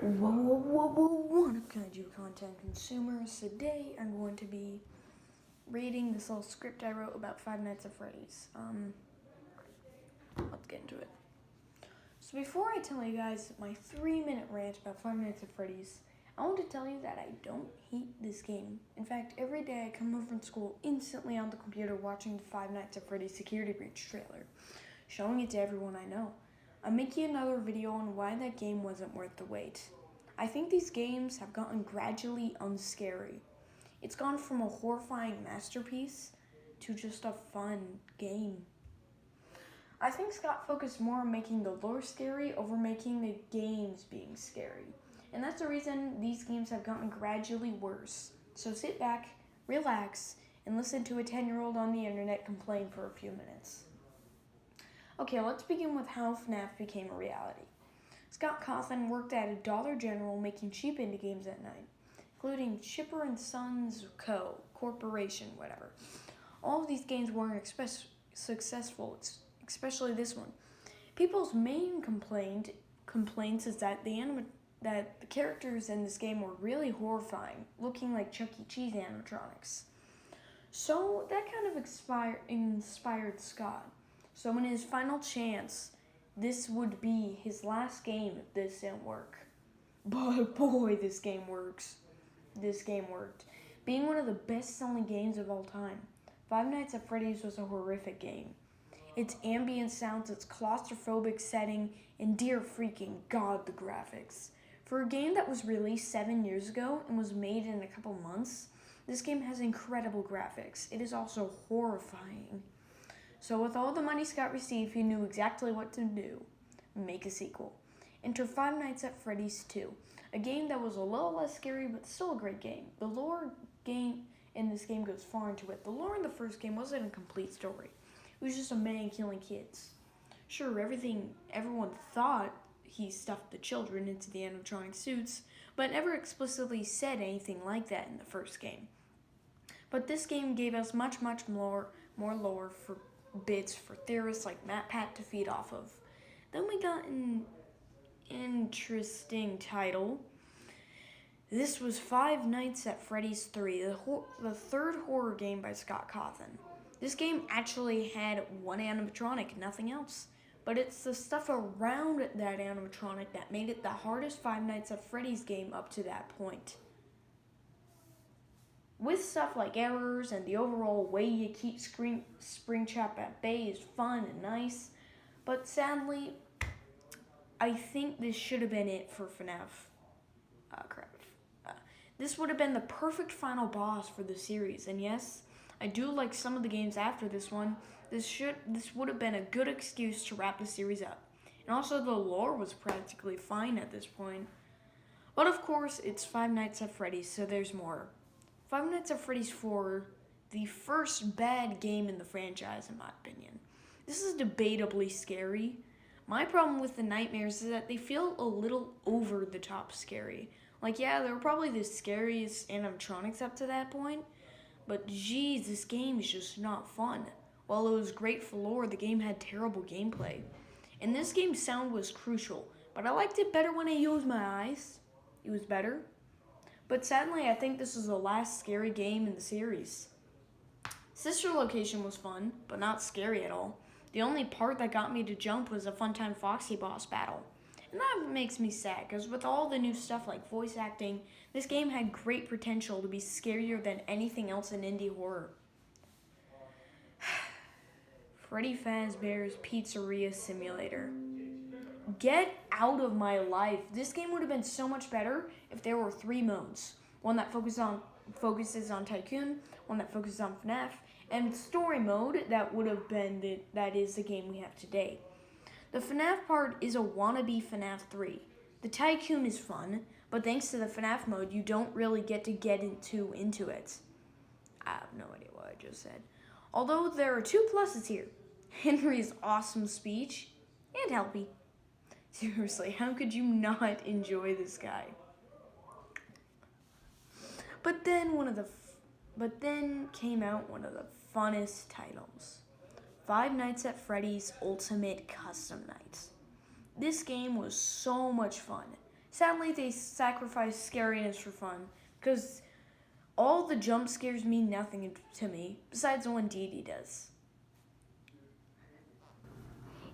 What up, kaiju content consumers? Today I'm going to be reading this little script I wrote about Five Nights at Freddy's. Let's get into it. So before I tell you guys my 3-minute rant about Five Nights at Freddy's, I want to tell you that I don't hate this game. In fact, every day I come home from school instantly on the computer watching the Five Nights at Freddy's security breach trailer, showing it to everyone I know. I'm making another video on why that game wasn't worth the wait. I think these games have gotten gradually unscary. It's gone from a horrifying masterpiece to just a fun game. I think Scott focused more on making the lore scary over making the games being scary. And that's the reason these games have gotten gradually worse. So sit back, relax, and listen to a 10-year-old on the internet complain for a few minutes. Okay, let's begin with how FNAF became a reality. Scott Cawthon worked at a Dollar General making cheap indie games at night, including Chipper and Sons Corporation, whatever. All of these games weren't successful, especially this one. People's main complaints is that the characters in this game were really horrifying, looking like Chuck E. Cheese animatronics. So that kind of inspired Scott. So in his final chance, this would be his last game if this didn't work. But boy, this game works. This game worked. Being one of the best-selling games of all time, Five Nights at Freddy's was a horrific game. Its ambient sounds, its claustrophobic setting, and dear freaking God, the graphics. For a game that was released 7 years ago and was made in a couple months, this game has incredible graphics. It is also horrifying. So with all the money Scott received, he knew exactly what to do. Make a sequel. Enter Five Nights at Freddy's 2, a game that was a little less scary but still a great game. The lore game in this game goes far into it. The lore in the first game wasn't a complete story. It was just a man killing kids. Sure, everyone thought he stuffed the children into the animatronic suits, but never explicitly said anything like that in the first game. But this game gave us much more lore for bits for theorists like MatPat to feed off of. Then we got an interesting title. This was Five Nights at Freddy's 3, the third horror game by Scott Cawthon. This game actually had one animatronic, nothing else. But it's the stuff around that animatronic that made it the hardest Five Nights at Freddy's game up to that point. With stuff like errors and the overall way you keep Springtrap at bay is fun and nice, but sadly, I think this should have been it for FNAF. This would have been the perfect final boss for the series, and yes, I do like some of the games after this one. This would have been a good excuse to wrap the series up. And also the lore was practically fine at this point. But of course, it's Five Nights at Freddy's, so there's more. Five Nights at Freddy's 4, the first bad game in the franchise, in my opinion. This is debatably scary. My problem with the nightmares is that they feel a little over the top scary. Like, yeah, they were probably the scariest animatronics up to that point, but geez, this game is just not fun. While it was great for lore, the game had terrible gameplay. And this game's sound was crucial, but I liked it better when I used my eyes. It was better. But sadly, I think this is the last scary game in the series. Sister Location was fun, but not scary at all. The only part that got me to jump was a Funtime Foxy boss battle. And that makes me sad, because with all the new stuff like voice acting, this game had great potential to be scarier than anything else in indie horror. Freddy Fazbear's Pizzeria Simulator. Get out of my life. This game would have been so much better if there were 3 modes. One that focuses on Tycoon, one that focuses on FNAF, and story mode that is the game we have today. The FNAF part is a wannabe FNAF 3. The Tycoon is fun, but thanks to the FNAF mode, you don't really get into it. I have no idea what I just said. Although there are 2 pluses here. Henry's awesome speech, and Helpy. Seriously, how could you not enjoy this guy? But then came out one of the funnest titles. Five Nights at Freddy's Ultimate Custom Night. This game was so much fun. Sadly, they sacrifice scariness for fun, because all the jump scares mean nothing to me, besides the one Dee Dee does.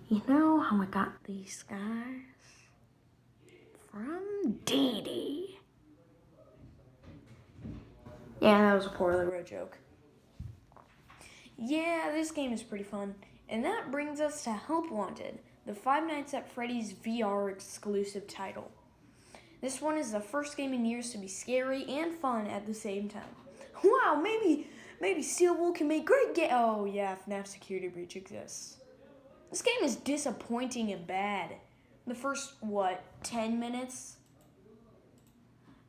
You know how I got these scars? From Dee Dee. Yeah, that was a poorly wrote joke. Yeah, this game is pretty fun. And that brings us to Help Wanted, the Five Nights at Freddy's VR exclusive title. This one is the first game in years to be scary and fun at the same time. Wow, maybe Steelwool can make great game. Oh yeah, FNAF security breach exists. This game is disappointing and bad. The first, 10 minutes?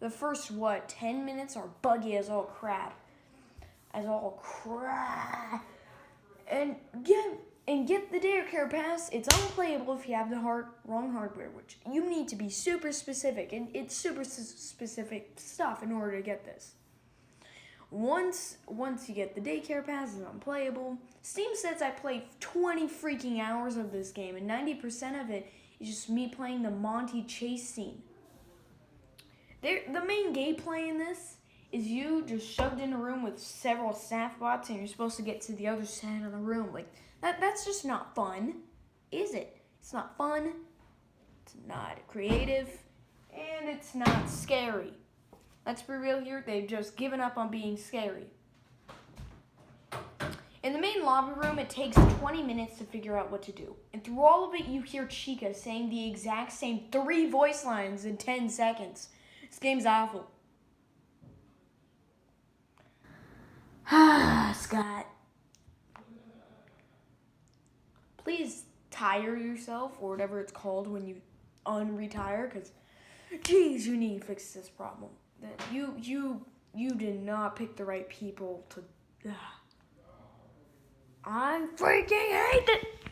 The first, 10 minutes are buggy as all crap. And get the daycare pass. It's unplayable if you have the wrong hardware, which you need to be super specific, and it's super specific stuff in order to get this. Once you get the daycare pass, it's unplayable. Steam says I played 20 freaking hours of this game, and 90% of it is just me playing the Monty Chase scene. The main gameplay in this is you just shoved in a room with several staff bots, and you're supposed to get to the other side of the room. Like that's just not fun, is it? It's not fun. It's not creative, and it's not scary. Let's be real here, they've just given up on being scary. In the main lobby room, it takes 20 minutes to figure out what to do. And through all of it, you hear Chica saying the exact same 3 voice lines in 10 seconds. This game's awful. Scott. Please tire yourself, or whatever it's called when you unretire, because, geez, you need to fix this problem. That you did not pick the right people to. I freaking hate it.